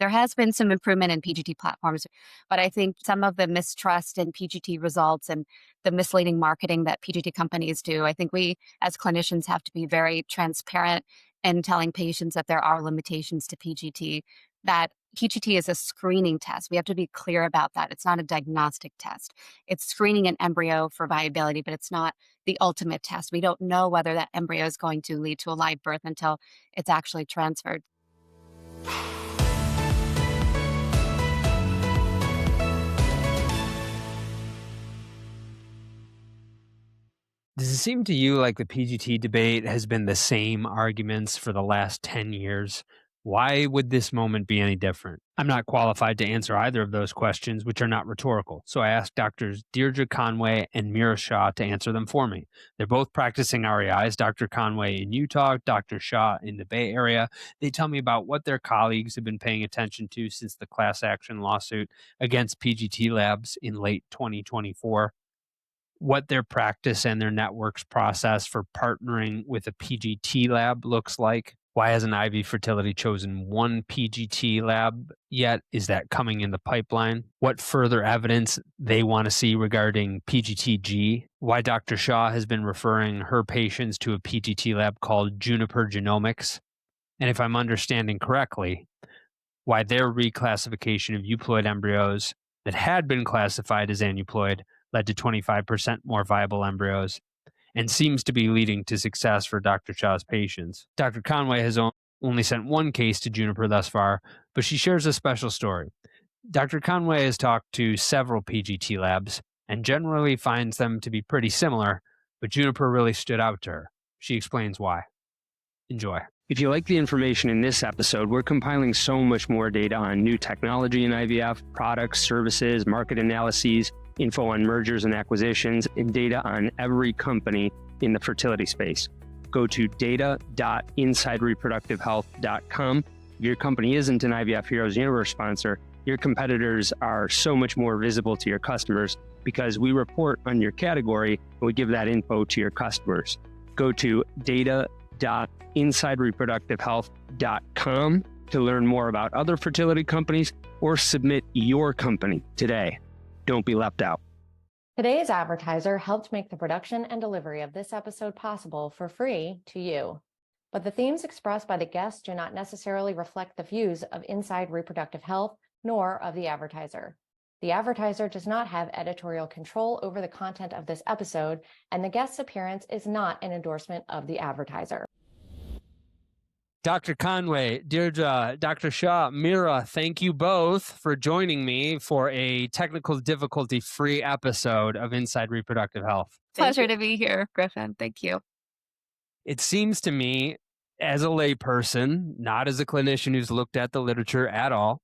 There has been some improvement in PGT platforms, but I think some of the mistrust in PGT results and the misleading marketing that PGT companies do, I think we as clinicians have to be very transparent in telling patients that there are limitations to PGT, that PGT is a screening test. We have to be clear about that. It's not a diagnostic test. It's screening an embryo for viability, but it's not the ultimate test. We don't know whether that embryo is going to lead to a live birth until it's actually transferred. Does it seem to you like the PGT debate has been the same arguments for the last 10 years? Why would this moment be any different? I'm not qualified to answer either of those questions, which are not rhetorical. So I asked doctors Deirdre Conway and Meera Shah to answer them for me. They're both practicing REIs, Dr. Conway in Utah, Dr. Shah in the Bay Area. They tell me about what their colleagues have been paying attention to since the class action lawsuit against PGT labs in late 2024. What their practice and their network's process for partnering with a PGT lab looks like. Why hasn't IVY Fertility chosen one PGT lab yet? Is that coming in the pipeline? What further evidence they want to see regarding PGT-G? Why Dr. Shah has been referring her patients to a PGT lab called Juniper Genomics? And if I'm understanding correctly, why their reclassification of euploid embryos that had been classified as aneuploid led to 25% more viable embryos and seems to be leading to success for Dr. Shah's patients. Dr. Conway has only sent one case to Juniper thus far, but she shares a special story. Dr. Conway has talked to several PGT labs and generally finds them to be pretty similar, but Juniper really stood out to her. She explains why. Enjoy. If you like the information in this episode, we're compiling so much more data on new technology in IVF, products, services, market analyses, info on mergers and acquisitions, and data on every company in the fertility space. Go to data.insidereproductivehealth.com. If your company isn't an IVF Heroes Universe sponsor, your competitors are so much more visible to your customers because we report on your category and we give that info to your customers. Go to data.insidereproductivehealth.com to learn more about other fertility companies or submit your company today. Don't be left out. Today's advertiser helped make the production and delivery of this episode possible for free to you. But the themes expressed by the guests do not necessarily reflect the views of Inside Reproductive Health nor of the advertiser. The advertiser does not have editorial control over the content of this episode, and the guest's appearance is not an endorsement of the advertiser. Dr. Conway, Deirdre, Dr. Shah, Meera, thank you both for joining me for a technical difficulty-free episode of Inside Reproductive Health. Pleasure to be here, Griffin. Thank you. It seems to me, as a layperson, not as a clinician who's looked at the literature at all,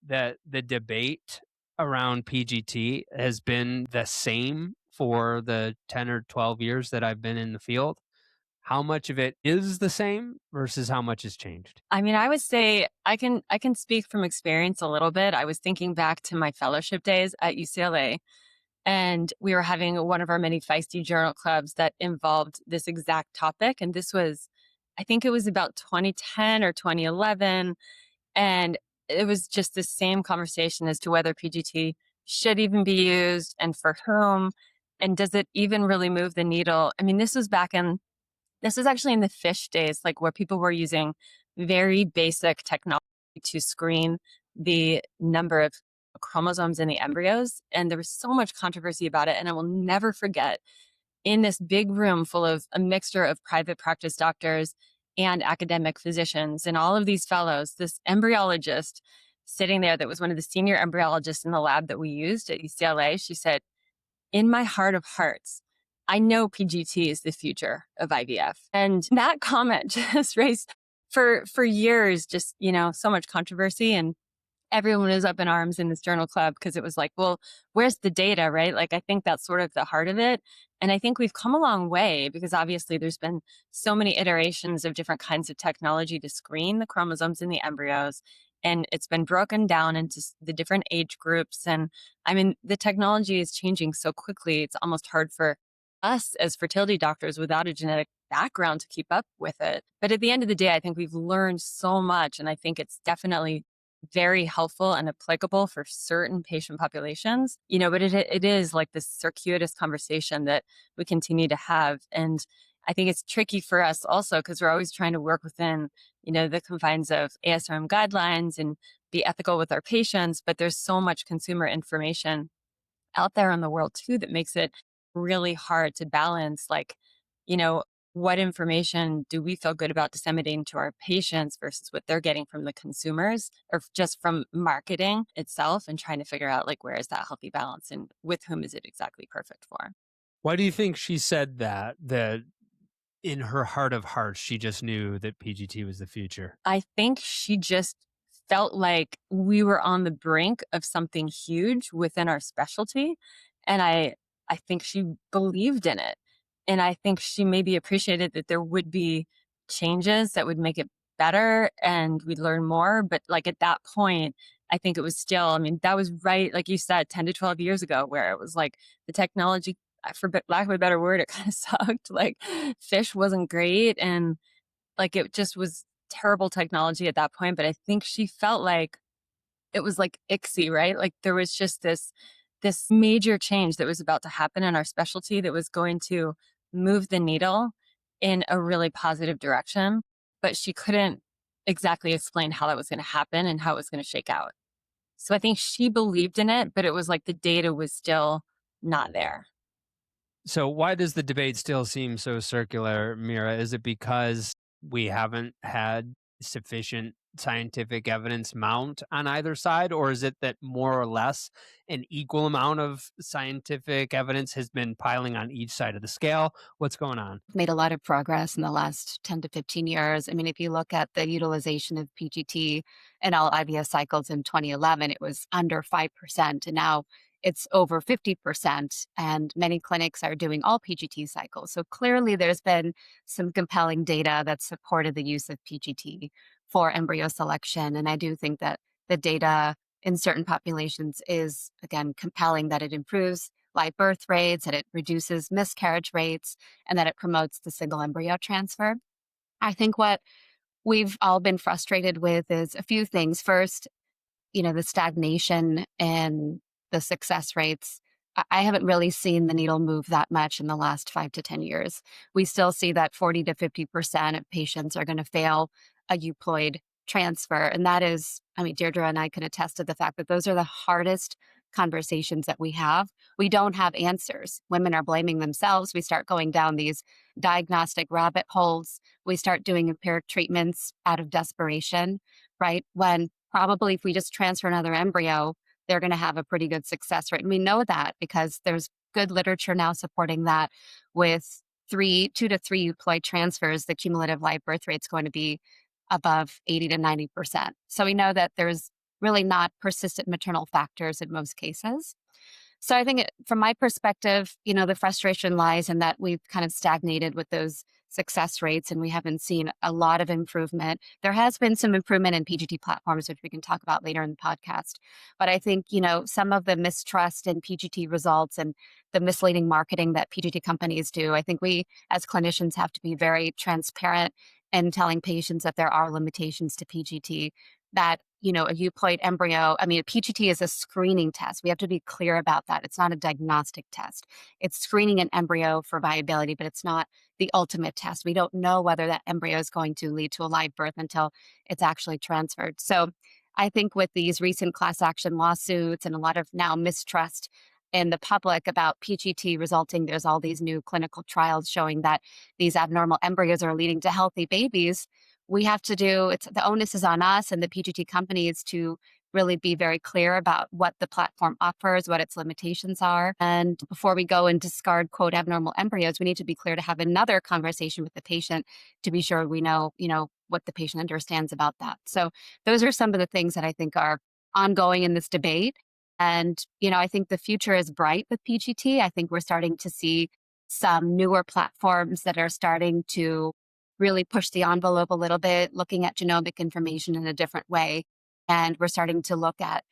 that the debate around PGT has been the same for the 10 or 12 years that I've been in the field. How much of it is the same versus how much has changed? I mean, I would say I can speak from experience a little bit. I was thinking back to my fellowship days at UCLA, and we were having one of our many feisty journal clubs that involved this exact topic. And this was, I think it was about 2010 or 2011. And it was just the same conversation as to whether PGT should even be used and for whom, and does it even really move the needle? I mean, this was actually in the FISH days, like where people were using very basic technology to screen the number of chromosomes in the embryos. And there was so much controversy about it. And I will never forget, in this big room full of a mixture of private practice doctors and academic physicians and all of these fellows, this embryologist sitting there that was one of the senior embryologists in the lab that we used at UCLA, she said, "In my heart of hearts, I know PGT is the future of IVF." And that comment just raised for years, just, so much controversy, and everyone was up in arms in this journal club because it was like, well, where's the data, right? Like, I think that's sort of the heart of it. And I think we've come a long way because obviously there's been so many iterations of different kinds of technology to screen the chromosomes in the embryos. And it's been broken down into the different age groups. And I mean, the technology is changing so quickly, it's almost hard for us as fertility doctors without a genetic background to keep up with it. But at the end of the day, I think we've learned so much. And I think it's definitely very helpful and applicable for certain patient populations, but it is like this circuitous conversation that we continue to have. And I think it's tricky for us also because we're always trying to work within, the confines of ASRM guidelines and be ethical with our patients. But there's so much consumer information out there in the world too that makes it really hard to balance, like, you know, what information do we feel good about disseminating to our patients versus what they're getting from the consumers or just from marketing itself, and trying to figure out like where is that healthy balance and with whom is it exactly perfect for. Why do you think she said that in her heart of hearts, she just knew that PGT was the future? I think she just felt like we were on the brink of something huge within our specialty. And I think she believed in it. And I think she maybe appreciated that there would be changes that would make it better and we'd learn more. But like at that point, I think it was still, I mean, that was right, like you said, 10 to 12 years ago, where it was like the technology, for lack of a better word, it kind of sucked. Like fish wasn't great. And like it just was terrible technology at that point. But I think she felt like it was like ICSI, right? Like there was just this major change that was about to happen in our specialty that was going to move the needle in a really positive direction. But she couldn't exactly explain how that was going to happen and how it was going to shake out. So I think she believed in it, but it was like the data was still not there. So why does the debate still seem so circular, Meera? Is it because we haven't had sufficient scientific evidence mount on either side, or is it that more or less an equal amount of scientific evidence has been piling on each side of the scale? What's going on? Made a lot of progress in the last 10 to 15 years. I mean, if you look at the utilization of PGT in all IVF cycles in 2011, it was under 5%. And now it's over 50%. And many clinics are doing all PGT cycles. So clearly there's been some compelling data that supported the use of PGT for embryo selection. And I do think that the data in certain populations is, again, compelling, that it improves live birth rates, that it reduces miscarriage rates, and that it promotes the single embryo transfer. I think what we've all been frustrated with is a few things. First, the stagnation and the success rates. I haven't really seen the needle move that much in the last 5 to 10 years. We still see that 40 to 50% of patients are going to fail a euploid transfer. And that is, I mean, Deirdre and I can attest to the fact that those are the hardest conversations that we have. We don't have answers. Women are blaming themselves. We start going down these diagnostic rabbit holes. We start doing empiric treatments out of desperation, right? When probably if we just transfer another embryo, they're going to have a pretty good success rate. And we know that because there's good literature now supporting that with 2 to 3 euploid transfers, the cumulative live birth rate is going to be above 80 to 90%. So we know that there's really not persistent maternal factors in most cases. So I think from my perspective, the frustration lies in that we've kind of stagnated with those success rates and we haven't seen a lot of improvement. There has been some improvement in PGT platforms, which we can talk about later in the podcast. But I think, some of the mistrust in PGT results and the misleading marketing that PGT companies do, I think we as clinicians have to be very transparent in telling patients that there are limitations to PGT, that a euploid embryo, I mean, a PGT is a screening test. We have to be clear about that. It's not a diagnostic test. It's screening an embryo for viability, but it's not the ultimate test. We don't know whether that embryo is going to lead to a live birth until it's actually transferred. So I think with these recent class action lawsuits and a lot of now mistrust in the public about PGT resulting, there's all these new clinical trials showing that these abnormal embryos are leading to healthy babies. We have to the onus is on us and the PGT companies to really be very clear about what the platform offers, what its limitations are. And before we go and discard, quote, abnormal embryos, we need to be clear to have another conversation with the patient to be sure we know, what the patient understands about that. So those are some of the things that I think are ongoing in this debate. And, I think the future is bright with PGT. I think we're starting to see some newer platforms that are starting to really push the envelope a little bit, looking at genomic information in a different way. And we're starting to look at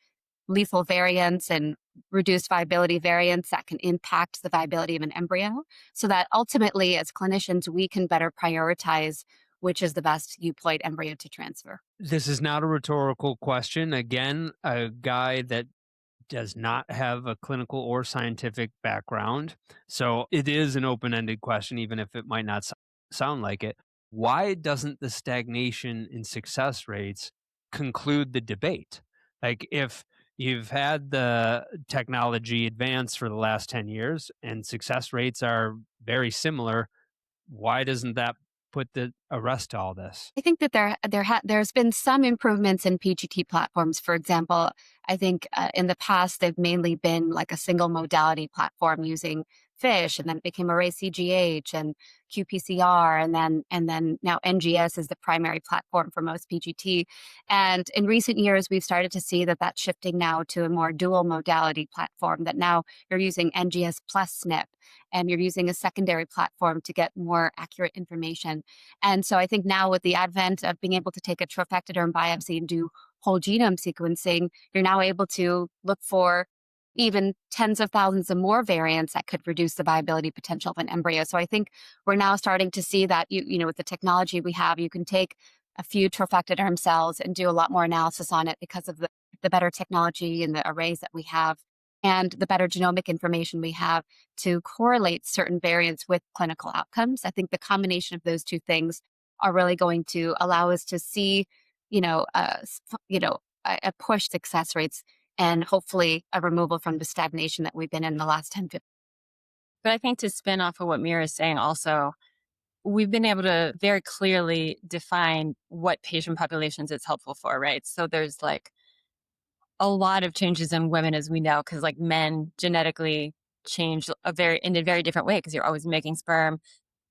lethal variants and reduced viability variants that can impact the viability of an embryo so that ultimately as clinicians, we can better prioritize which is the best euploid embryo to transfer. This is not a rhetorical question. Again, a guy that does not have a clinical or scientific background. So it is an open ended question, even if it might not sound like it. Why doesn't the stagnation in success rates conclude the debate? Like, if you've had the technology advance for the last 10 years and success rates are very similar, why doesn't that put the arrest to all this? I think that there's been some improvements in PGT platforms. For example, I think in the past they've mainly been like a single modality platform using FISH, and then it became array CGH and qPCR, and then now NGS is the primary platform for most PGT. And in recent years, we've started to see that that's shifting now to a more dual modality platform. That now you're using NGS plus SNP, and you're using a secondary platform to get more accurate information. And so I think now with the advent of being able to take a trophectoderm biopsy and do whole genome sequencing, you're now able to look for even tens of thousands of more variants that could reduce the viability potential of an embryo. So I think we're now starting to see that with the technology we have, you can take a few trophectoderm cells and do a lot more analysis on it because of the better technology and the arrays that we have and the better genomic information we have to correlate certain variants with clinical outcomes. I think the combination of those two things are really going to allow us to see, a push success rates and hopefully a removal from the stagnation that we've been in the last 10, 15. But I think to spin off of what Meera is saying also, we've been able to very clearly define what patient populations it's helpful for, right? So there's like a lot of changes in women, as we know, because like men genetically change in a very different way because you're always making sperm,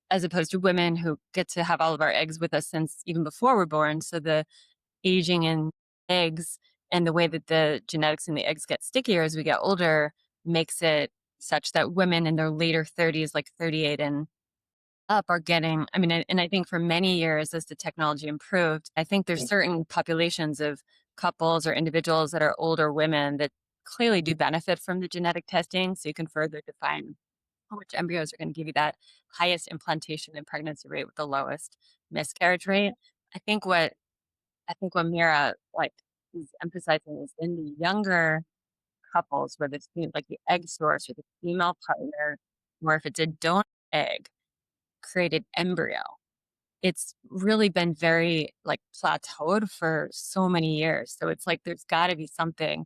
as opposed to women who get to have all of our eggs with us since even before we're born. So the aging in eggs and the way that the genetics in the eggs get stickier as we get older makes it such that women in their later 30s, like 38 and up, are getting, and I think for many years as the technology improved, I think there's certain populations of couples or individuals that are older women that clearly do benefit from the genetic testing. So you can further define which embryos are going to give you that highest implantation and pregnancy rate with the lowest miscarriage rate. I think what Meera is emphasizing is in the younger couples where like the egg source or the female partner, or if it's a donor egg created embryo, it's really been very like plateaued for so many years. So it's like there's got to be something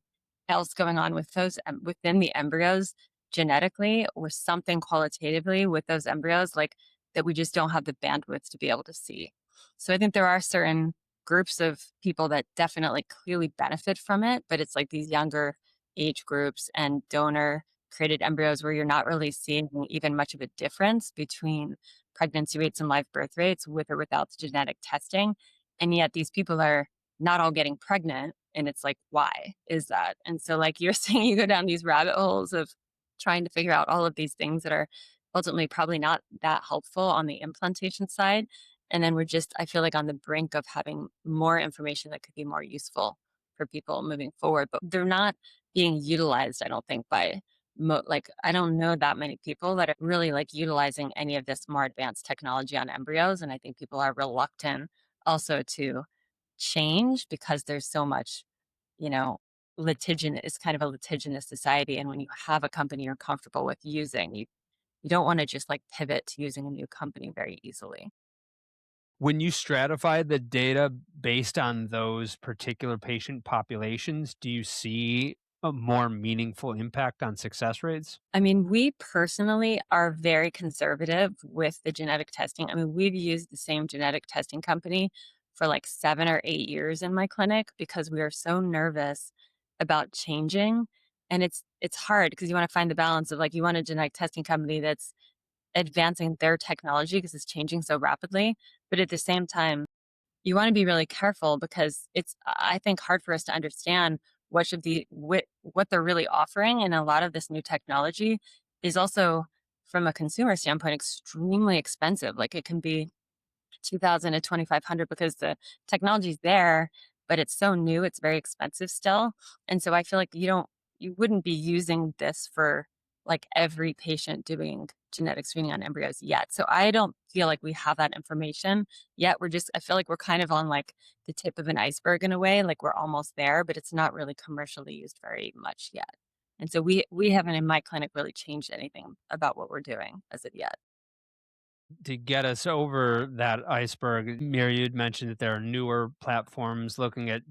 else going on with those within the embryos genetically, or something qualitatively with those embryos, like that we just don't have the bandwidth to be able to see. So I think there are certain groups of people that definitely clearly benefit from it, but it's like these younger age groups and donor created embryos where you're not really seeing even much of a difference between pregnancy rates and live birth rates with or without the genetic testing. And yet these people are not all getting pregnant. And it's like, why is that? And so like you're saying, you go down these rabbit holes of trying to figure out all of these things that are ultimately probably not that helpful on the implantation side. And then I feel like on the brink of having more information that could be more useful for people moving forward, but they're not being utilized, I don't think, by I don't know that many people that are really like utilizing any of this more advanced technology on embryos. And I think people are reluctant also to change because there's so much, it's kind of a litigious society. And when you have a company you're comfortable with using, you don't want to just like pivot to using a new company very easily. When you stratify the data based on those particular patient populations, do you see a more meaningful impact on success rates? I mean, we personally are very conservative with the genetic testing. I mean, we've used the same genetic testing company for like 7 or 8 years in my clinic because we are so nervous about changing. And it's hard because you want to find the balance of like, you want a genetic testing company that's advancing their technology because it's changing so rapidly. But at the same time, you want to be really careful because it's, I think, hard for us to understand what they're really offering. And a lot of this new technology is also, from a consumer standpoint, extremely expensive. Like it can be 2,000 to 2,500 because the technology's there, but it's so new, it's very expensive still. And so I feel like you wouldn't be using this for like every patient doing genetic screening on embryos yet. So I don't feel like we have that information yet. I feel like we're kind of on like the tip of an iceberg in a way, like we're almost there, but it's not really commercially used very much yet. And so we haven't in my clinic really changed anything about what we're doing as of yet. To get us over that iceberg, Meera, you'd mentioned that there are newer platforms looking at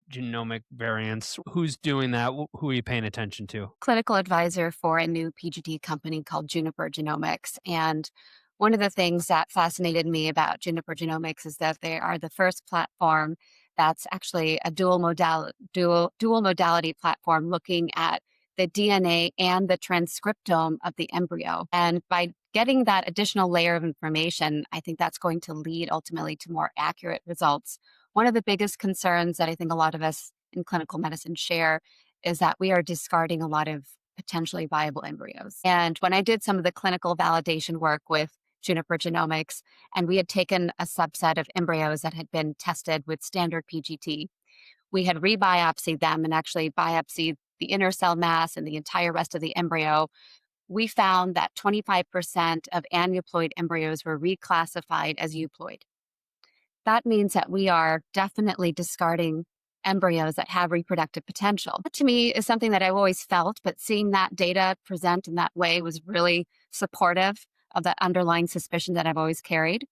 genomic variants. Who's doing that? Who are you paying attention to? Clinical advisor for a new PGT company called Juniper Genomics. And one of the things that fascinated me about Juniper Genomics is that they are the first platform that's actually a dual modality platform looking at the DNA and the transcriptome of the embryo. And by getting that additional layer of information, I think that's going to lead ultimately to more accurate results. One of the biggest concerns that I think a lot of us in clinical medicine share is that we are discarding a lot of potentially viable embryos. And when I did some of the clinical validation work with Juniper Genomics, and we had taken a subset of embryos that had been tested with standard PGT, we had rebiopsied them and actually biopsied the inner cell mass and the entire rest of the embryo. We found that 25% of aneuploid embryos were reclassified as euploid. That means that we are definitely discarding embryos that have reproductive potential. That to me is something that I've always felt, but seeing that data present in that way was really supportive of that underlying suspicion that I've always carried.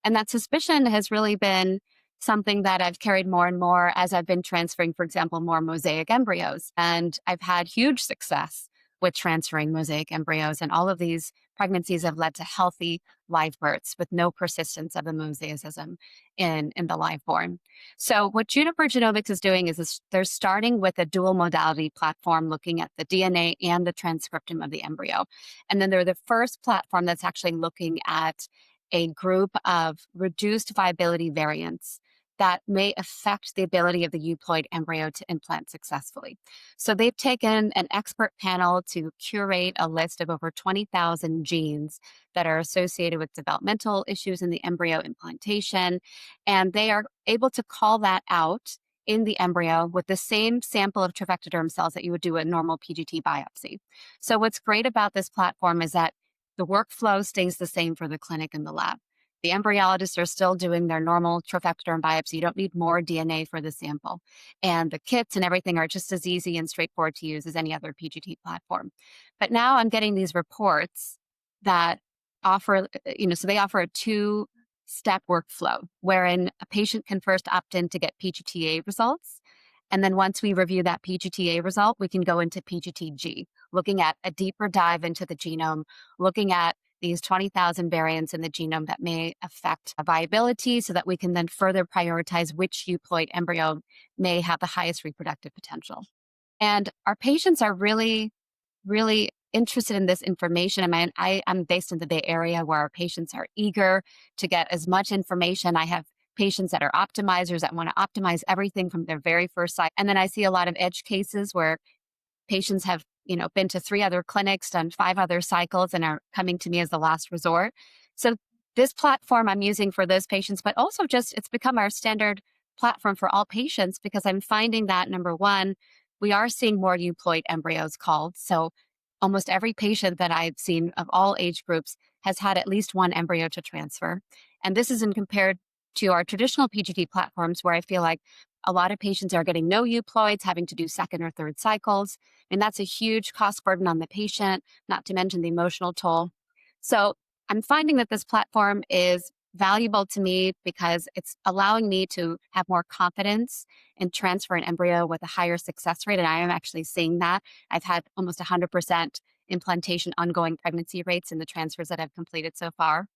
And that suspicion has really been something that I've carried more and more as I've been transferring, for example, more mosaic embryos. And I've had huge success with transferring mosaic embryos. And all of these pregnancies have led to healthy live births with no persistence of the mosaicism in the live born. So what Juniper Genomics is doing is they're starting with a dual modality platform looking at the DNA and the transcriptome of the embryo. And then they're the first platform that's actually looking at a group of reduced viability variants that may affect the ability of the euploid embryo to implant successfully. So they've taken an expert panel to curate a list of over 20,000 genes that are associated with developmental issues in the embryo implantation, and they are able to call that out in the embryo with the same sample of trophectoderm cells that you would do a normal PGT biopsy. So what's great about this platform is that the workflow stays the same for the clinic and the lab. The embryologists are still doing their normal trophectoderm biopsy. You don't need more DNA for the sample. And the kits and everything are just as easy and straightforward to use as any other PGT platform. But now I'm getting these reports that offer, so they offer a two-step workflow wherein a patient can first opt in to get PGT-A results. And then once we review that PGT-A result, we can go into PGT-G, looking at a deeper dive into the genome, looking at these 20,000 variants in the genome that may affect viability so that we can then further prioritize which euploid embryo may have the highest reproductive potential. And our patients are really, really interested in this information. I'm based in the Bay Area where our patients are eager to get as much information. I have patients that are optimizers that want to optimize everything from their very first site. And then I see a lot of edge cases where patients have been to 3 other clinics, done 5 other cycles, and are coming to me as the last resort. So this platform I'm using for those patients, but also just it's become our standard platform for all patients because I'm finding that, number one, we are seeing more euploid embryos called. So almost every patient that I've seen of all age groups has had at least one embryo to transfer. And this isn't compared to our traditional PGT platforms where I feel like a lot of patients are getting no euploids, having to do second or third cycles. And that's a huge cost burden on the patient, not to mention the emotional toll. So I'm finding that this platform is valuable to me because it's allowing me to have more confidence in transfer an embryo with a higher success rate. And I am actually seeing that. I've had almost 100% implantation ongoing pregnancy rates in the transfers that I've completed so far.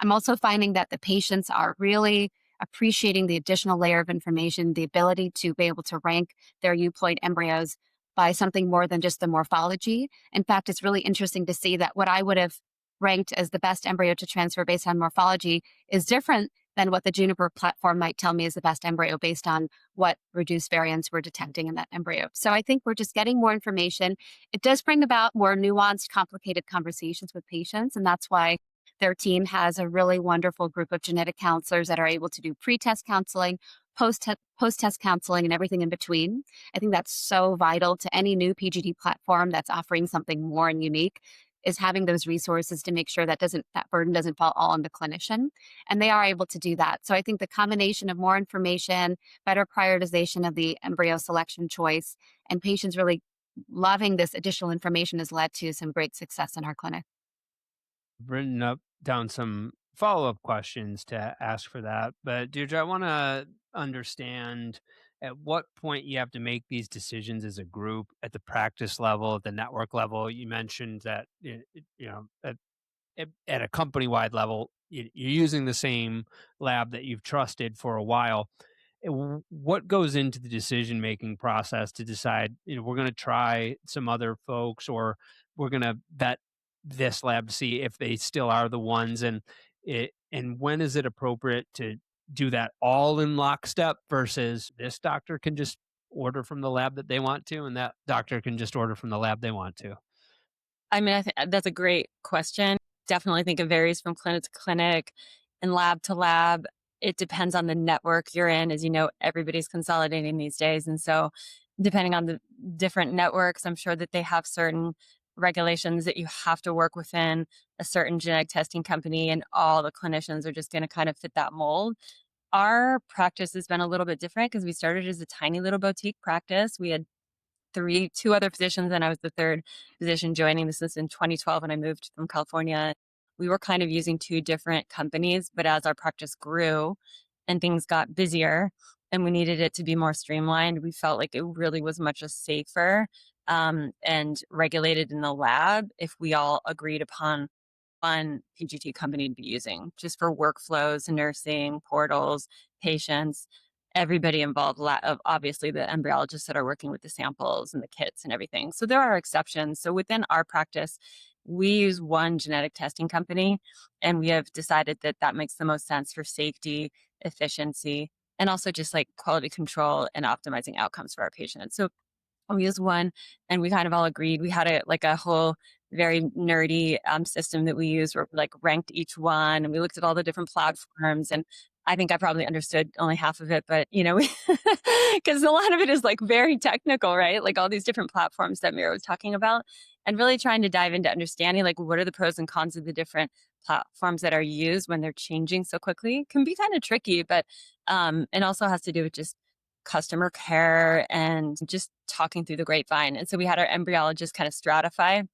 I'm also finding that the patients are really appreciating the additional layer of information, the ability to be able to rank their euploid embryos by something more than just the morphology. In fact, it's really interesting to see that what I would have ranked as the best embryo to transfer based on morphology is different than what the Juniper platform might tell me is the best embryo based on what reduced variants we're detecting in that embryo. So I think we're just getting more information. It does bring about more nuanced, complicated conversations with patients, and that's why their team has a really wonderful group of genetic counselors that are able to do pre-test counseling, post-test counseling and everything in between. I think that's so vital to any new PGT platform that's offering something more and unique, is having those resources to make sure that burden doesn't fall all on the clinician. And they are able to do that. So I think the combination of more information, better prioritization of the embryo selection choice, and patients really loving this additional information has led to some great success in our clinic. Written up down some follow-up questions to ask for that. But Deirdre, I want to understand at what point you have to make these decisions as a group at the practice level, at the network level. You mentioned that at a company-wide level, you're using the same lab that you've trusted for a while. What goes into the decision-making process to decide, we're going to try some other folks, or we're going to vet this lab to see if they still are the ones, and when is it appropriate to do that all in lockstep versus this doctor can just order from the lab that they want to, and that doctor can just order from the lab they want to? I mean, I think that's a great question. Definitely think it varies from clinic to clinic and lab to lab. It depends on the network you're in. As you know, everybody's consolidating these days. And so, depending on the different networks, I'm sure that they have certain regulations that you have to work within a certain genetic testing company, and all the clinicians are just going to kind of fit that mold. Our practice has been a little bit different because we started as a tiny little boutique practice. We had two other physicians, and I was the third physician joining. This was in 2012 when I moved from California. We were kind of using two different companies, but as our practice grew and things got busier and we needed it to be more streamlined, we felt like it really was much safer and regulated in the lab if we all agreed upon one PGT company to be using, just for workflows, nursing, portals, patients, everybody involved, of obviously the embryologists that are working with the samples and the kits and everything. So there are exceptions. So within our practice, we use one genetic testing company, and we have decided that that makes the most sense for safety, efficiency, and also just like quality control and optimizing outcomes for our patients. So we used one, and we kind of all agreed. We had a whole very nerdy system that we used, where we like ranked each one, and we looked at all the different platforms. And I think I probably understood only half of it, but because a lot of it is like very technical, right? Like all these different platforms that Meera was talking about, and really trying to dive into understanding like what are the pros and cons of the different platforms that are used when they're changing so quickly can be kind of tricky, but and also has to do with just customer care and just talking through the grapevine. And so we had our embryologists kind of stratify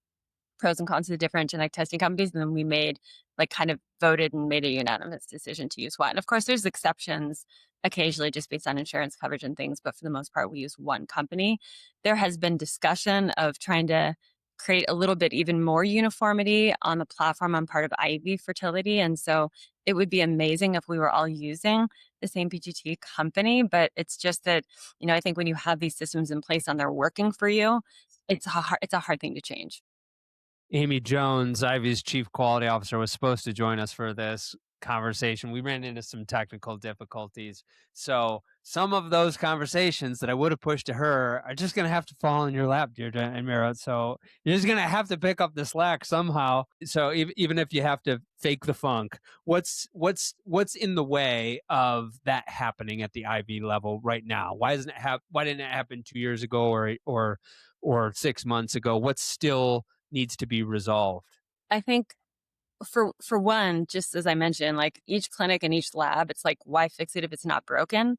pros and cons of the different genetic testing companies. And then we kind of voted and made a unanimous decision to use one. Of course, there's exceptions occasionally just based on insurance coverage and things, but for the most part, we use one company. There has been discussion of trying to create a little bit even more uniformity on the platform. I'm part of IVY Fertility. And so it would be amazing if we were all using the same PGT company, but it's just that, I think when you have these systems in place and they're working for you, it's a hard thing to change. Amy Jones, Ivy's chief quality officer, was supposed to join us for this conversation. We ran into some technical difficulties. So some of those conversations that I would have pushed to her are just going to have to fall in your lap, Deirdre and Meera. So you're just going to have to pick up the slack somehow. So even if you have to fake the funk, what's in the way of that happening at the IV level right now? Why didn't it happen 2 years ago or 6 months ago? What still needs to be resolved? I think for one, just as I mentioned, like each clinic and each lab, it's like, why fix it if it's not broken?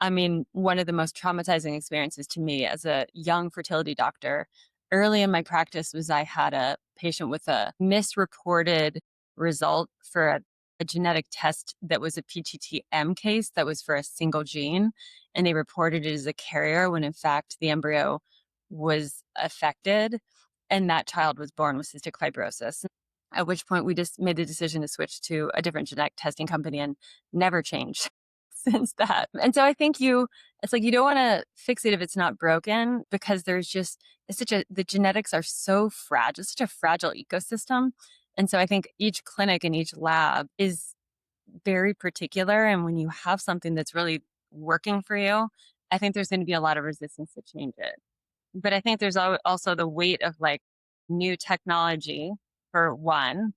I mean, one of the most traumatizing experiences to me as a young fertility doctor early in my practice was I had a patient with a misreported result for a genetic test that was a PGT-M case that was for a single gene. And they reported it as a carrier when in fact the embryo was affected. And that child was born with cystic fibrosis. At which point we just made the decision to switch to a different genetic testing company and never changed since that. And so I think it's like you don't want to fix it if it's not broken, because the genetics are so fragile, it's such a fragile ecosystem. And so I think each clinic and each lab is very particular. And when you have something that's really working for you, I think there's going to be a lot of resistance to change it. But I think there's also the weight of like new technology for one,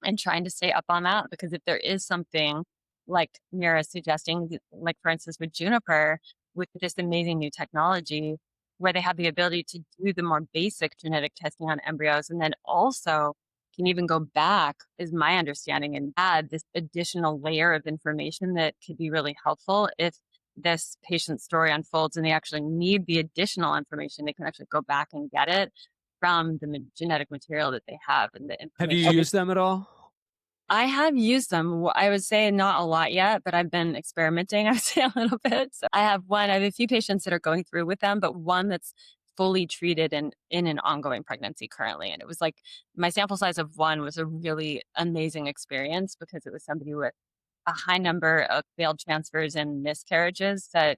and trying to stay up on that, because if there is something like Meera suggesting, like for instance with Juniper, with this amazing new technology where they have the ability to do the more basic genetic testing on embryos and then also can even go back, is my understanding, and add this additional layer of information that could be really helpful if this patient's story unfolds and they actually need the additional information. They can actually go back and get it from the genetic material that they have and the Have you information. used them at all? I have used them. I would say not a lot yet, but I've been experimenting, I would say a little bit. So I have a few patients that are going through with them, but one that's fully treated and in an ongoing pregnancy currently. And it was like my sample size of one was a really amazing experience because it was somebody with a high number of failed transfers and miscarriages that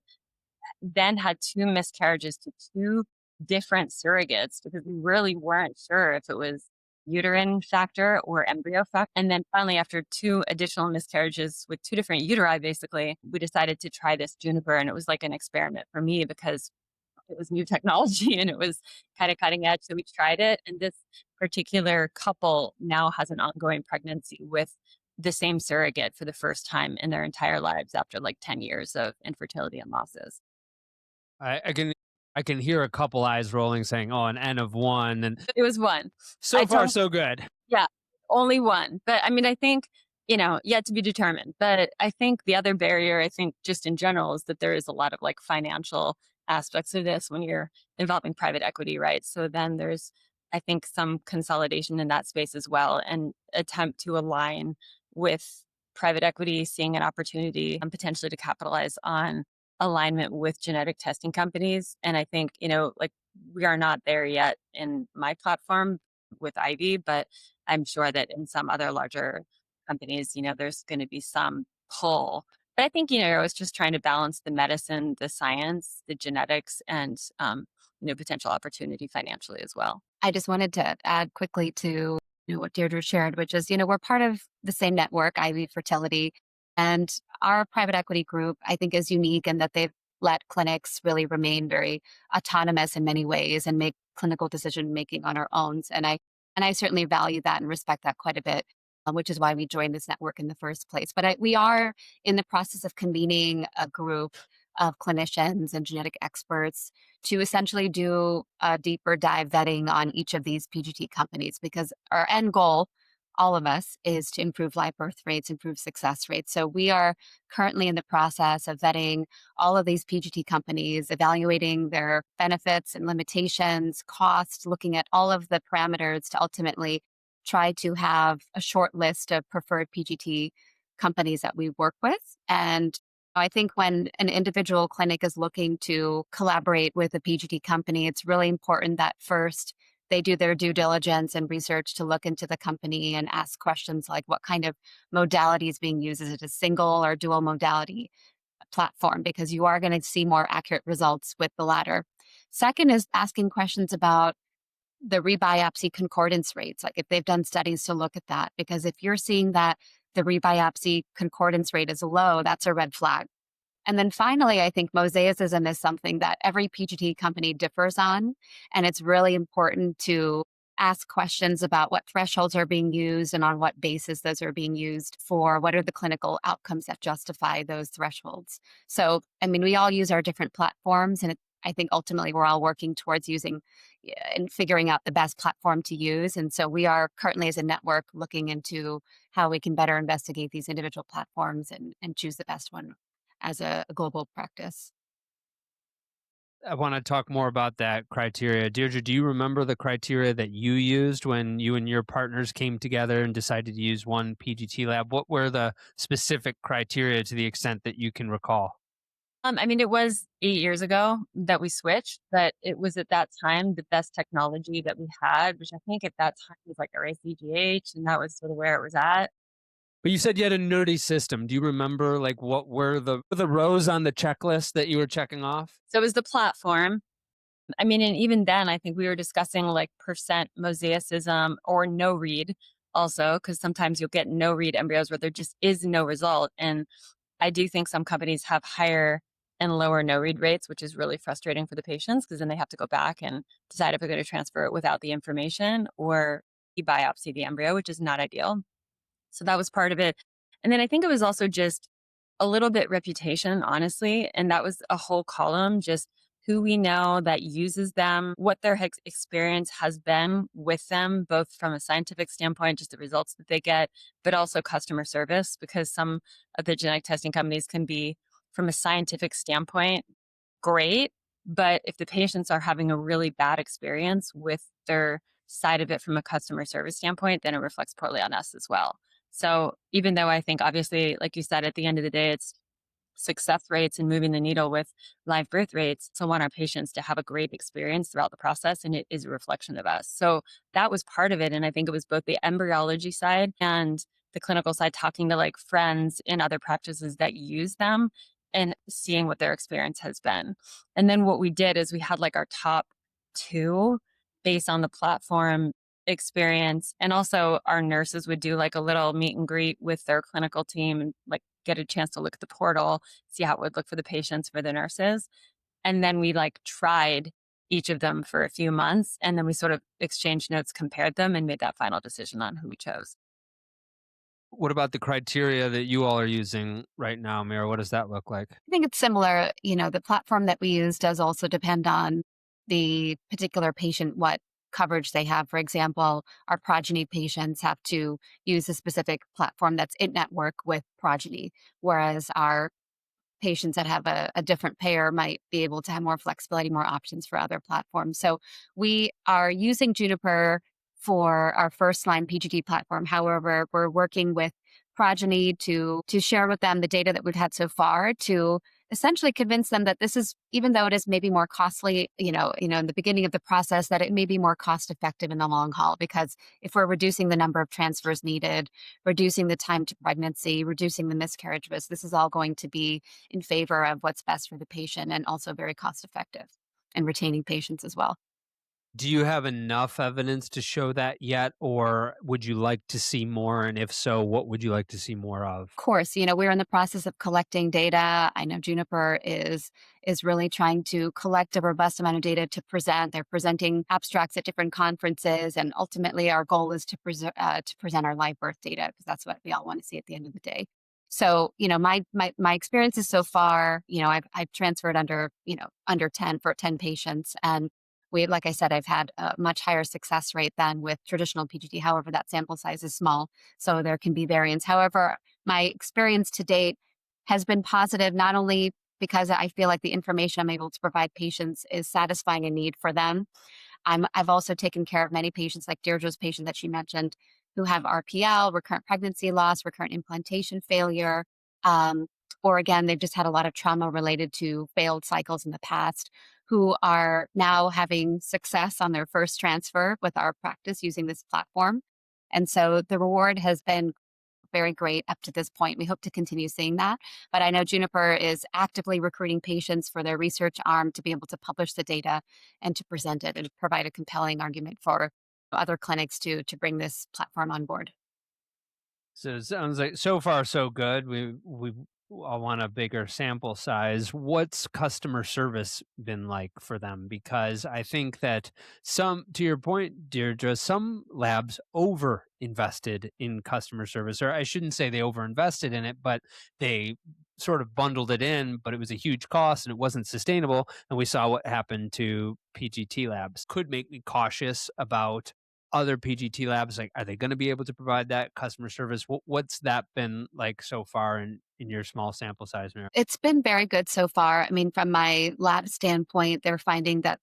then had two miscarriages to two different surrogates because we really weren't sure if it was uterine factor or embryo factor. And then finally, after two additional miscarriages with two different uteri, basically, we decided to try this Juniper. And it was like an experiment for me because it was new technology and it was kind of cutting edge. So we tried it. And this particular couple now has an ongoing pregnancy with the same surrogate for the first time in their entire lives after like 10 years of infertility and losses. I can hear a couple eyes rolling saying, "Oh, an N of one," and It was one. so I far told so good. Yeah, only one. But I mean, I think, yet to be determined. But I think the other barrier, I think just in general, is that there is a lot of like financial aspects of this when you're involving private equity, right? So then there's, I think, some consolidation in that space as well and attempt to align with private equity, seeing an opportunity and potentially to capitalize on alignment with genetic testing companies. And I think, like we are not there yet in my platform with Ivy, but I'm sure that in some other larger companies, there's going to be some pull. But I think, it's just trying to balance the medicine, the science, the genetics, and, potential opportunity financially as well. I just wanted to add quickly to what Deirdre shared, which is, we're part of the same network, IVY Fertility, and our private equity group, I think, is unique in that they've let clinics really remain very autonomous in many ways and make clinical decision making on our own. And I certainly value that and respect that quite a bit, which is why we joined this network in the first place. But we are in the process of convening a group of clinicians and genetic experts to essentially do a deeper dive vetting on each of these PGT companies, because our end goal, all of us, is to improve live birth rates, improve success rates. So we are currently in the process of vetting all of these PGT companies, evaluating their benefits and limitations, cost, looking at all of the parameters to ultimately try to have a short list of preferred PGT companies that we work with. And I think when an individual clinic is looking to collaborate with a PGT company, it's really important that first they do their due diligence and research to look into the company and ask questions like what kind of modality is being used. Is it a single or dual modality platform? Because you are going to see more accurate results with the latter. Second is asking questions about the rebiopsy concordance rates, like if they've done studies to look at that. Because if you're seeing that the rebiopsy concordance rate is low, that's a red flag. And then finally, I think mosaicism is something that every PGT company differs on. And it's really important to ask questions about what thresholds are being used and on what basis those are being used for what are the clinical outcomes that justify those thresholds. So, I mean, we all use our different platforms, and I think ultimately we're all working towards using and figuring out the best platform to use. And so we are currently as a network looking into how we can better investigate these individual platforms and choose the best one as a global practice. I want to talk more about that criteria. Deirdre, do you remember the criteria that you used when you and your partners came together and decided to use one PGT lab? What were the specific criteria to the extent that you can recall? I mean, it was 8 years ago that we switched, but it was at that time the best technology that we had, which I think at that time was like RACGH, and that was sort of where it was at. But you said you had a nerdy system. Do you remember like what were the rows on the checklist that you were checking off? So it was the platform. I mean, and even then, I think we were discussing like percent mosaicism or no read also, because sometimes you'll get no read embryos where there just is no result. And I do think some companies have higher and lower no read rates, which is really frustrating for the patients because then they have to go back and decide if they're going to transfer it without the information or biopsy the embryo, which is not ideal. So that was part of it. And then I think it was also just a little bit reputation, honestly. And that was a whole column, just who we know that uses them, what their experience has been with them, both from a scientific standpoint, just the results that they get, but also customer service, because some of the genetic testing companies can be, from a scientific standpoint, great. But if the patients are having a really bad experience with their side of it from a customer service standpoint, then it reflects poorly on us as well. So even though I think, obviously, like you said, at the end of the day, it's success rates and moving the needle with live birth rates, so want our patients to have a great experience throughout the process, and it is a reflection of us. So that was part of it. And I think it was both the embryology side and the clinical side, talking to like friends in other practices that use them and seeing what their experience has been. And then what we did is we had like our top two based on the platform experience. And also our nurses would do like a little meet and greet with their clinical team and like get a chance to look at the portal, see how it would look for the patients, for the nurses. And then we like tried each of them for a few months. And then we sort of exchanged notes, compared them, and made that final decision on who we chose. What about the criteria that you all are using right now, Meera? What does that look like? I think it's similar. The platform that we use does also depend on the particular patient, what coverage they have. For example, our progeny patients have to use a specific platform that's in network with progeny, whereas our patients that have a different payer might be able to have more flexibility, more options for other platforms. So we are using Juniper for our first line PGT platform. However, we're working with Progeny to share with them the data that we've had so far, to essentially convince them that this is, even though it is maybe more costly, in the beginning of the process, that it may be more cost effective in the long haul. Because if we're reducing the number of transfers needed, reducing the time to pregnancy, reducing the miscarriage risk, this is all going to be in favor of what's best for the patient, and also very cost effective and retaining patients as well. Do you have enough evidence to show that yet, or would you like to see more? And if so, what would you like to see more of? Of course, we're in the process of collecting data. I know Juniper is really trying to collect a robust amount of data to present. They're presenting abstracts at different conferences, and ultimately our goal is to present our live birth data, because that's what we all want to see at the end of the day. So, my experiences so far, I've transferred under 10 for 10 patients, and like I said, I've had a much higher success rate than with traditional PGT. However, that sample size is small, so there can be variance. However, my experience to date has been positive, not only because I feel like the information I'm able to provide patients is satisfying a need for them. I've also taken care of many patients, like Deirdre's patient that she mentioned, who have RPL, recurrent pregnancy loss, recurrent implantation failure, or again, they've just had a lot of trauma related to failed cycles in the past, who are now having success on their first transfer with our practice using this platform. And so the reward has been very great up to this point. We hope to continue seeing that. But I know Juniper is actively recruiting patients for their research arm to be able to publish the data and to present it and provide a compelling argument for other clinics to bring this platform on board. So it sounds like so far so good. We all want a bigger sample size. What's customer service been like for them? Because I think that to your point, Deirdre, some labs over invested in customer service, or I shouldn't say they over invested in it, but they sort of bundled it in, but it was a huge cost and it wasn't sustainable. And we saw what happened to PGT labs. Could make me cautious about other PGT labs. Like, are they going to be able to provide that customer service? What's that been like so far in your small sample size, Meera? It's been very good so far. I mean, from my lab standpoint, they're finding that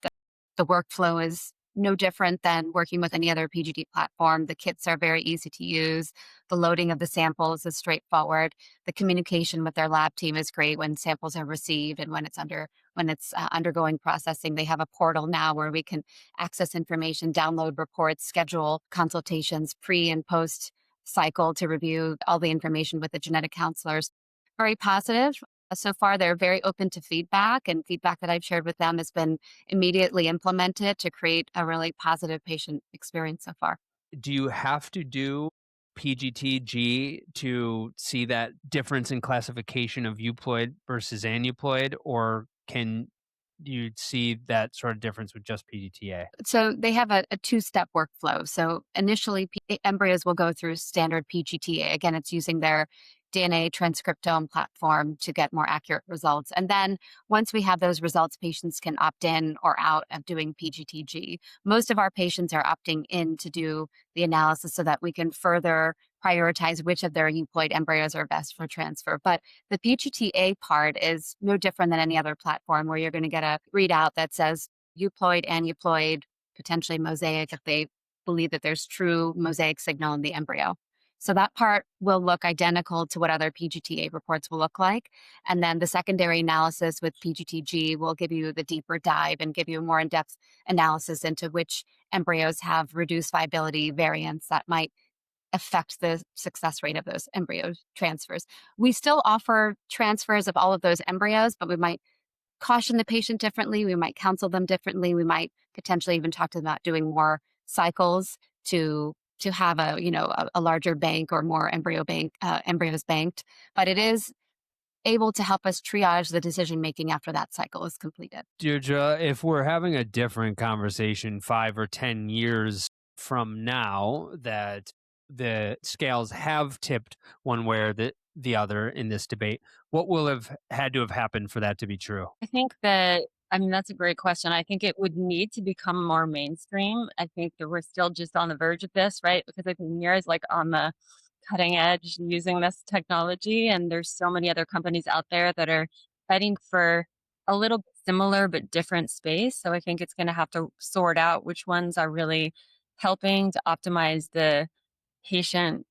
the workflow is no different than working with any other PGT platform. The kits are very easy to use. The loading of the samples is straightforward. The communication with their lab team is great when samples are received and when it's undergoing processing. They have a portal now where we can access information, download reports, schedule consultations pre and post cycle to review all the information with the genetic counselors. Very positive. So far, they're very open to feedback, and feedback that I've shared with them has been immediately implemented to create a really positive patient experience so far. Do you have to do PGT-G to see that difference in classification of euploid versus aneuploid, or can you see that sort of difference with just PGT-A? So they have a two-step workflow. So initially, embryos will go through standard PGT-A. Again, it's using their DNA transcriptome platform to get more accurate results. And then once we have those results, patients can opt in or out of doing PGT-G. Most of our patients are opting in to do the analysis so that we can further prioritize which of their euploid embryos are best for transfer. But the PGT-A part is no different than any other platform where you're going to get a readout that says euploid, aneuploid, potentially mosaic if they believe that there's true mosaic signal in the embryo. So that part will look identical to what other PGT-A reports will look like. And then the secondary analysis with PGT-G will give you the deeper dive and give you a more in-depth analysis into which embryos have reduced viability variants that might affect the success rate of those embryo transfers. We still offer transfers of all of those embryos, but we might caution the patient differently. We might counsel them differently. We might potentially even talk to them about doing more cycles to have a larger bank or more embryos banked. But it is able to help us triage the decision making after that cycle is completed. Deirdre, if we're having a different conversation 5 or 10 years from now, that the scales have tipped one way or the other in this debate, what will have had to have happened for that to be true? I think that, I mean, that's a great question. I think it would need to become more mainstream. I think that we're still just on the verge of this, right? Because I think Meera is like on the cutting edge using this technology, and there's so many other companies out there that are fighting for a little bit similar but different space. So I think it's going to have to sort out which ones are really helping to optimize the patient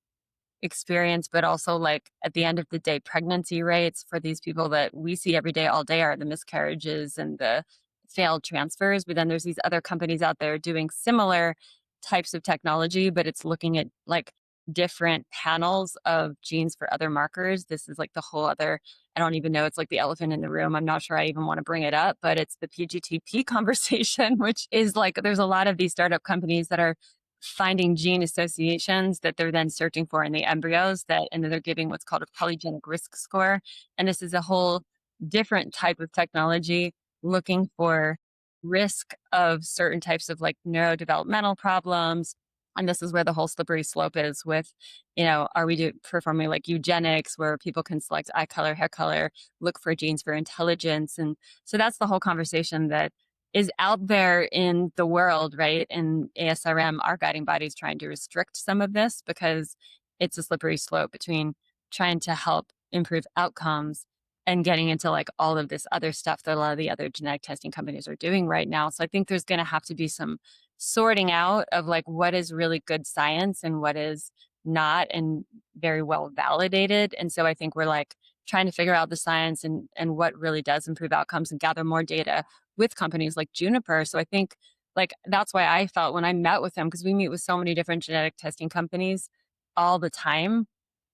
experience, but also like at the end of the day, pregnancy rates for these people that we see every day, all day, are the miscarriages and the failed transfers. But then there's these other companies out there doing similar types of technology, but it's looking at like different panels of genes for other markers. This is like the whole other, I don't even know, it's like the elephant in the room. I'm not sure I even want to bring it up, but it's the PGTP conversation, which is like, there's a lot of these startup companies that are finding gene associations that they're then searching for in the embryos and then they're giving what's called a polygenic risk score. And this is a whole different type of technology looking for risk of certain types of like neurodevelopmental problems. And this is where the whole slippery slope is with, are we performing like eugenics where people can select eye color, hair color, look for genes for intelligence. And so that's the whole conversation that is out there in the world, right? And ASRM, our guiding body, is trying to restrict some of this because it's a slippery slope between trying to help improve outcomes and getting into like all of this other stuff that a lot of the other genetic testing companies are doing right now. So I think there's going to have to be some sorting out of like what is really good science and what is not and very well validated. And so I think we're like trying to figure out the science and what really does improve outcomes and gather more data with companies like Juniper. So I think like that's why I felt when I met with them, because we meet with so many different genetic testing companies all the time.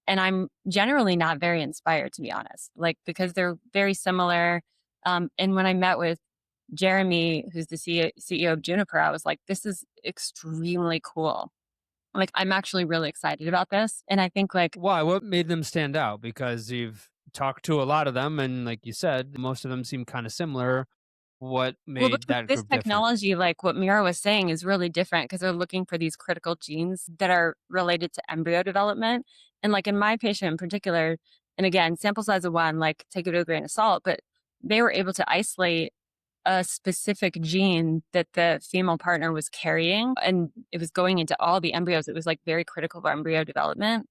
And I'm generally not very inspired, to be honest, like because they're very similar. And when I met with Jeremy, who's the CEO of Juniper, I was like, this is extremely cool. Like, I'm actually really excited about this. And I think like, Why? What made them stand out? Because you've talked to a lot of them, and like you said, most of them seem kind of similar. What made because that this group different? technology, like what Meera was saying, is really different because they're looking for these critical genes that are related to embryo development. And like in my patient in particular, and again, sample size of one, like take it with a grain of salt, but they were able to isolate a specific gene that the female partner was carrying, and it was going into all the embryos. It was like very critical for embryo development.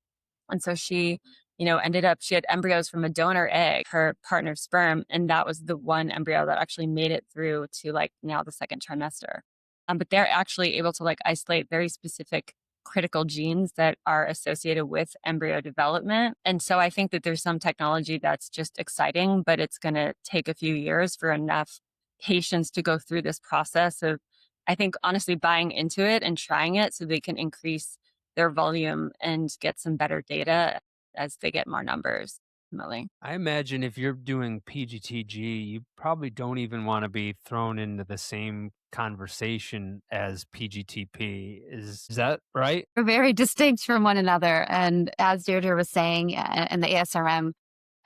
And so she, she had embryos from a donor egg, her partner's sperm, and that was the one embryo that actually made it through to like now the second trimester. But they're actually able to like isolate very specific critical genes that are associated with embryo development. And so I think that there's some technology that's just exciting, but it's going to take a few years for enough patients to go through this process of, I think, honestly buying into it and trying it so they can increase their volume and get some better data as they get more numbers. Ultimately. I imagine if you're doing PGT-G, you probably don't even want to be thrown into the same conversation as PGTP. Is that right? We're very distinct from one another. And as Deirdre was saying, and the ASRM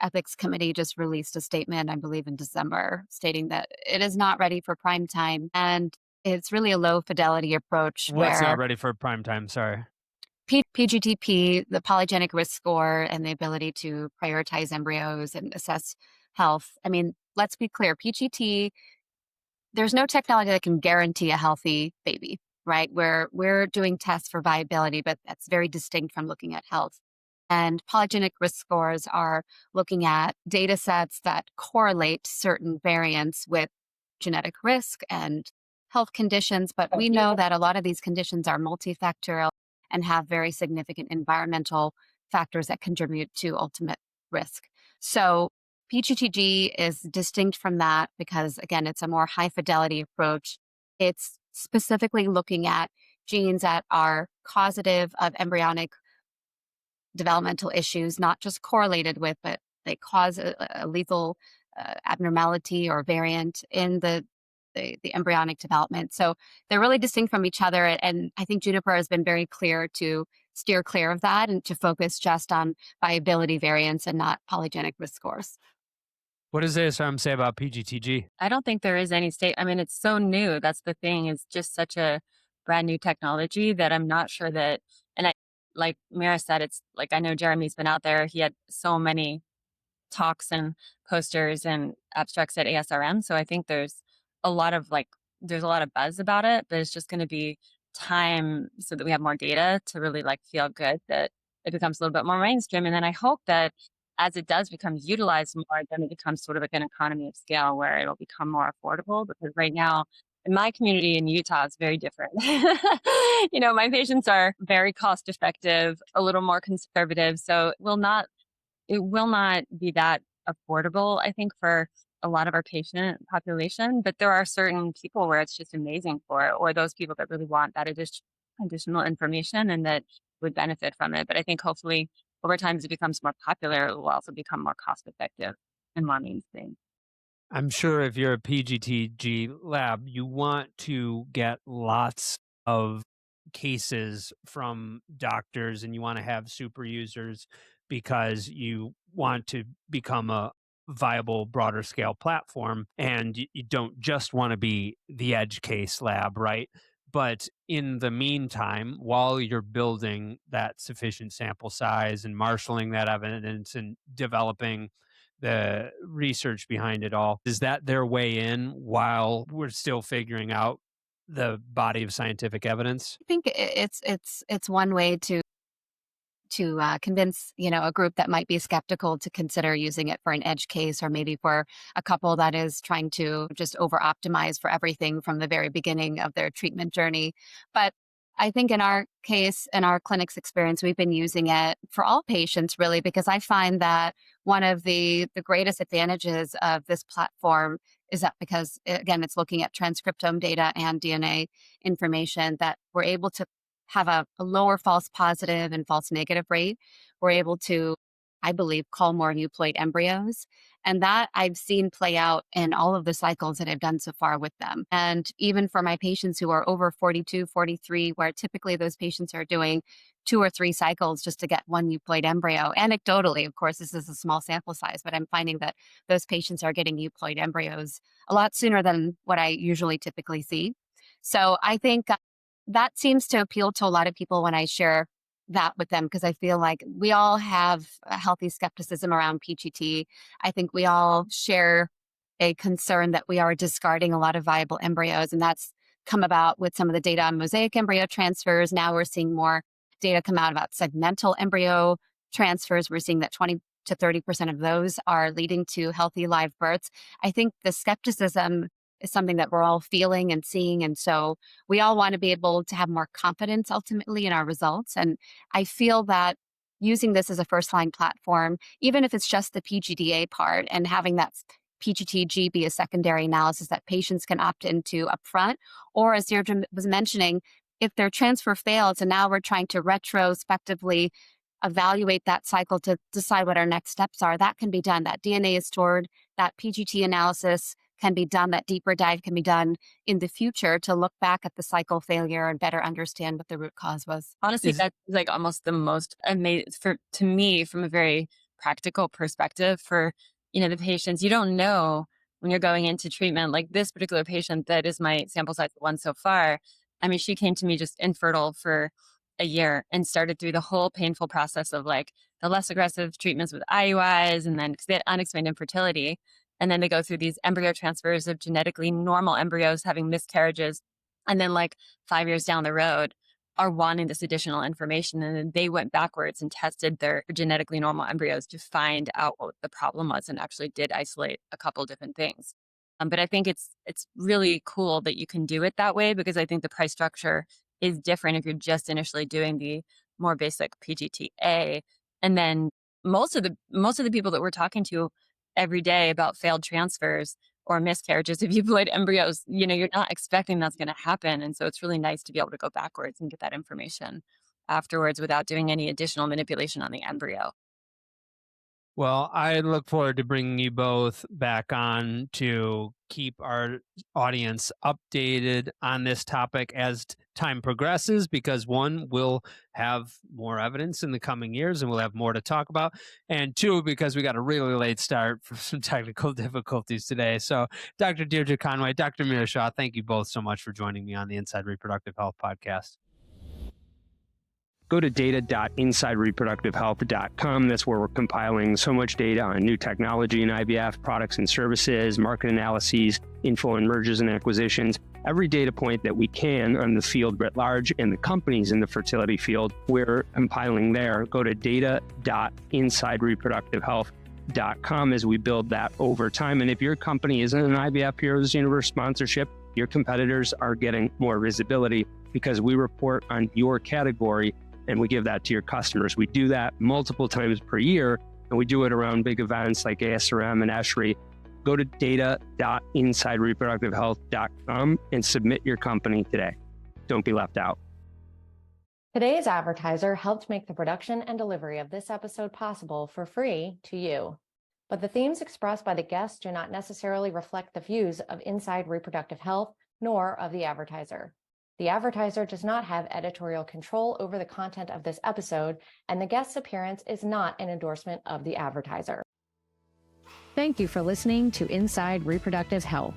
Ethics Committee just released a statement, I believe in December, stating that it is not ready for prime time. And it's really a low fidelity approach. What's where not ready for prime time? Sorry. PGTP, the polygenic risk score, and the ability to prioritize embryos and assess health. I mean, let's be clear, PGT, there's no technology that can guarantee a healthy baby, right? We're doing tests for viability, but that's very distinct from looking at health. And polygenic risk scores are looking at data sets that correlate certain variants with genetic risk and health conditions. But we know that a lot of these conditions are multifactorial and have very significant environmental factors that contribute to ultimate risk. So PGT-G is distinct from that because, again, it's a more high fidelity approach. It's specifically looking at genes that are causative of embryonic developmental issues, not just correlated with, but they cause a lethal abnormality or variant in the embryonic development. So they're really distinct from each other. And I think Juniper has been very clear to steer clear of that and to focus just on viability variants and not polygenic risk scores. What does ASRM say about PGT-G? I don't think there is any state. I mean, it's so new. That's the thing. It's just such a brand new technology that I'm not sure that, and I, like Meera said, it's like, I know Jeremy's been out there. He had so many talks and posters and abstracts at ASRM. So I think there's a lot of there's a lot of buzz about it, but it's just going to be time so that we have more data to really feel good that it becomes a little bit more mainstream. And then I hope that as it does become utilized more, then it becomes sort of like an economy of scale where it'll become more affordable, because right now in my community in Utah, it's very different. My patients are very cost effective, a little more conservative. So it will not be that affordable, I think, for a lot of our patient population, but there are certain people where it's just amazing for it, or those people that really want that additional information and that would benefit from it. But I think hopefully over time, as it becomes more popular, it will also become more cost effective and more mainstream. I'm sure if you're a PGT-G lab, you want to get lots of cases from doctors and you want to have super users because you want to become a viable broader scale platform, and you don't just want to be the edge case lab, right? But in the meantime, while you're building that sufficient sample size and marshaling that evidence and developing the research behind it all, is that their way in while we're still figuring out the body of scientific evidence? I think it's one way to convince a group that might be skeptical to consider using it for an edge case, or maybe for a couple that is trying to just over optimize for everything from the very beginning of their treatment journey. But I think in our case, in our clinic's experience, we've been using it for all patients, really, because I find that one of the greatest advantages of this platform is that, because again, it's looking at transcriptome data and DNA information, that we're able to have a lower false positive and false negative rate. We're able to, I believe, call more euploid embryos. And that I've seen play out in all of the cycles that I've done so far with them. And even for my patients who are over 42, 43, where typically those patients are doing 2 or 3 cycles just to get one euploid embryo. Anecdotally, of course, this is a small sample size, but I'm finding that those patients are getting euploid embryos a lot sooner than what I usually typically see. So I think that seems to appeal to a lot of people when I share that with them, because I feel like we all have a healthy skepticism around PGT. I think we all share a concern that we are discarding a lot of viable embryos, and that's come about with some of the data on mosaic embryo transfers. Now we're seeing more data come out about segmental embryo transfers. We're seeing that 20 to 30% of those are leading to healthy live births. I think the skepticism is something that we're all feeling and seeing. And so we all want to be able to have more confidence ultimately in our results. And I feel that using this as a first line platform, even if it's just the PGT-A part, and having that PGT-G be a secondary analysis that patients can opt into upfront, or as Deirdre was mentioning, if their transfer fails and now we're trying to retrospectively evaluate that cycle to decide what our next steps are, that can be done. That DNA is stored, that PGT analysis can be done, that deeper dive can be done in the future to look back at the cycle failure and better understand what the root cause was. Honestly, that's almost the most amazing to me from a very practical perspective for, the patients. You don't know when you're going into treatment, like this particular patient that is my sample size one so far. I mean, she came to me just infertile for a year and started through the whole painful process of like the less aggressive treatments with IUIs, and then because they had unexplained infertility. And then they go through these embryo transfers of genetically normal embryos having miscarriages. And then, like 5 years down the road, are wanting this additional information. And then they went backwards and tested their genetically normal embryos to find out what the problem was, and actually did isolate a couple different things. But I think it's really cool that you can do it that way, because I think the price structure is different if you're just initially doing the more basic PGT-A. And then most of the people that we're talking to every day about failed transfers or miscarriages, if you played embryos, you're not expecting that's going to happen. And so it's really nice to be able to go backwards and get that information afterwards without doing any additional manipulation on the embryo. Well, I look forward to bringing you both back on to keep our audience updated on this topic as time progresses, because one, we'll have more evidence in the coming years and we'll have more to talk about. And two, because we got a really late start for some technical difficulties today. So Dr. Deirdre Conway, Dr. Meera Shah, thank you both so much for joining me on the Inside Reproductive Health podcast. Go to data.insidereproductivehealth.com. That's where we're compiling so much data on new technology in IVF, products and services, market analyses, info and mergers and acquisitions. Every data point that we can on the field writ large and the companies in the fertility field, we're compiling there. Go to data.insidereproductivehealth.com as we build that over time. And if your company isn't an IVF Heroes Universe sponsorship, your competitors are getting more visibility because we report on your category and we give that to your customers. We do that multiple times per year, and we do it around big events like ASRM and ESHRE. Go to data.insidereproductivehealth.com and submit your company today. Don't be left out. Today's advertiser helped make the production and delivery of this episode possible for free to you. But the themes expressed by the guests do not necessarily reflect the views of Inside Reproductive Health, nor of the advertiser. The advertiser does not have editorial control over the content of this episode, and the guest's appearance is not an endorsement of the advertiser. Thank you for listening to Inside Reproductive Health.